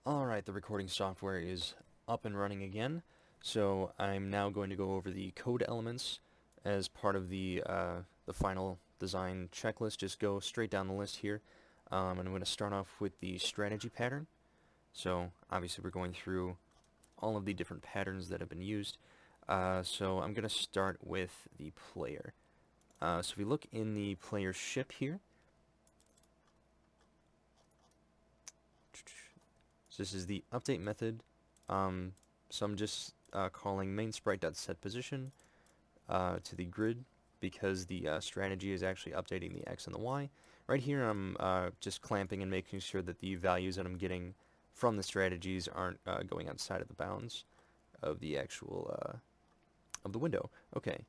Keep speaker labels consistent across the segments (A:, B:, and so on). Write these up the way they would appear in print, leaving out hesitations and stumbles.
A: Alright, the recording software is up and running again, so I'm now going to go over the code elements as part of the final design checklist. Just go straight down the list here, and I'm going to start off with the strategy pattern. So obviously we're going through all of the different patterns that have been used. So I'm going to start with the player. So if we look in the player ship here, so this is the update method. So I'm just calling main_sprite.setPosition to the grid because the strategy is actually updating the X and the Y. Right here I'm just clamping and making sure that the values that I'm getting from the strategies aren't going outside of the bounds of the actual of the window. Okay.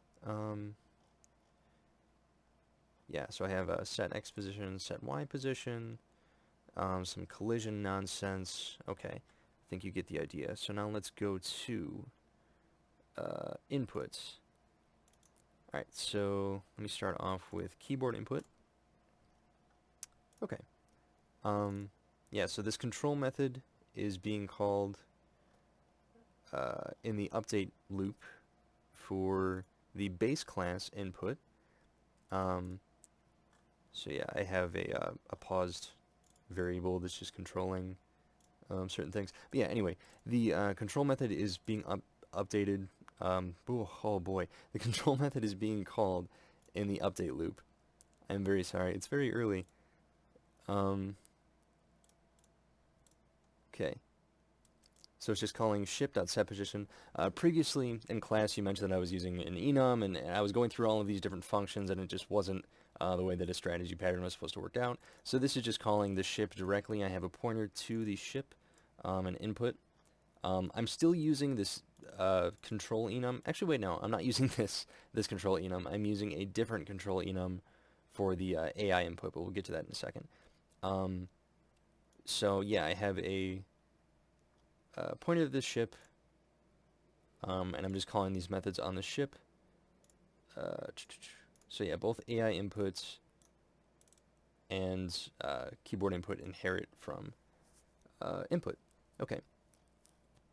A: Yeah, so I have set X position, set Y position, some collision nonsense. Okay, I think you get the idea. So now let's go to inputs. Alright, so let me start off with keyboard input. Okay. Yeah, so this control method is being called in the update loop for the base class input. So yeah, I have a paused variable that's just controlling certain things. But yeah, anyway, the control method is being updated. Oh boy, the control method is being called in the update loop. I'm very sorry. It's very early. Okay. So it's just calling ship.setPosition. Previously in class you mentioned that I was using an enum, and I was going through all of these different functions, and it just wasn't the way that a strategy pattern was supposed to work out. So this is just calling the ship directly. I have a pointer to the ship, an input. I'm still using this control enum. Actually, wait, no, I'm not using this control enum. I'm using a different control enum for the AI input, but we'll get to that in a second. So yeah, I have a pointer to the ship, and I'm just calling these methods on the ship. So yeah, both AI inputs and keyboard input inherit from input. Okay.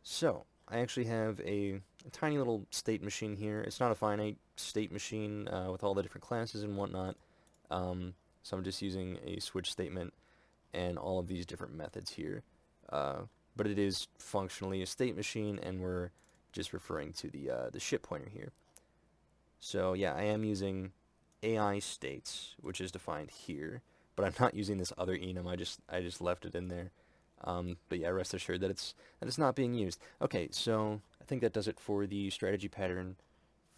A: So I actually have a tiny little state machine here. It's not a finite state machine with all the different classes and whatnot. So I'm just using a switch statement and all of these different methods here. But it is functionally a state machine, and we're just referring to the ship pointer here. So yeah, I am using AI states, which is defined here, but I'm not using this other enum. I just left it in there. But yeah, rest assured that it's not being used. Okay, so I think that does it for the strategy pattern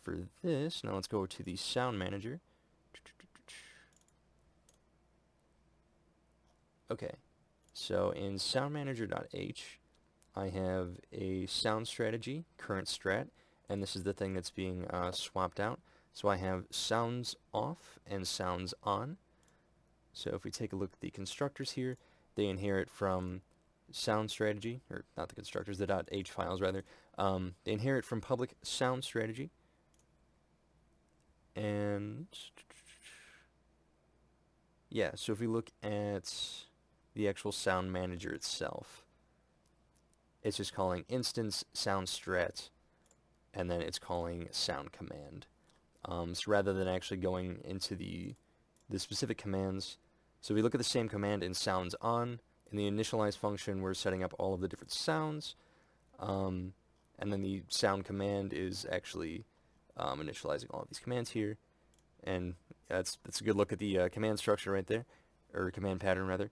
A: for this. Now let's go to the sound manager. Okay, so in soundmanager.h, I have a sound strategy, current strat, and this is the thing that's being swapped out. So I have sounds off and sounds on. So if we take a look at the constructors here, they inherit from sound strategy, or not the constructors, the .h files rather. They inherit from public sound strategy. And yeah, so if we look at the actual sound manager itself, it's just calling instance sound strat, and then it's calling sound command. So rather than actually going into the specific commands, so we look at the same command in sounds on. In the initialize function, we're setting up all of the different sounds, and then the sound command is actually initializing all of these commands here, and that's a good look at the command structure right there, or command pattern rather.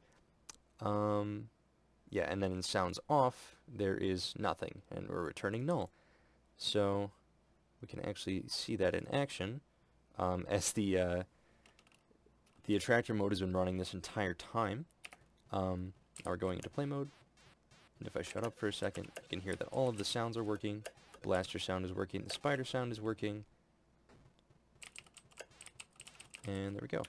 A: Yeah, and then in sounds off, there is nothing, and we're returning null. So we can actually see that in action, as the attractor mode has been running this entire time. Now we're going into play mode, and if I shut up for a second, you can hear that all of the sounds are working. Blaster sound is working, the spider sound is working, and there we go.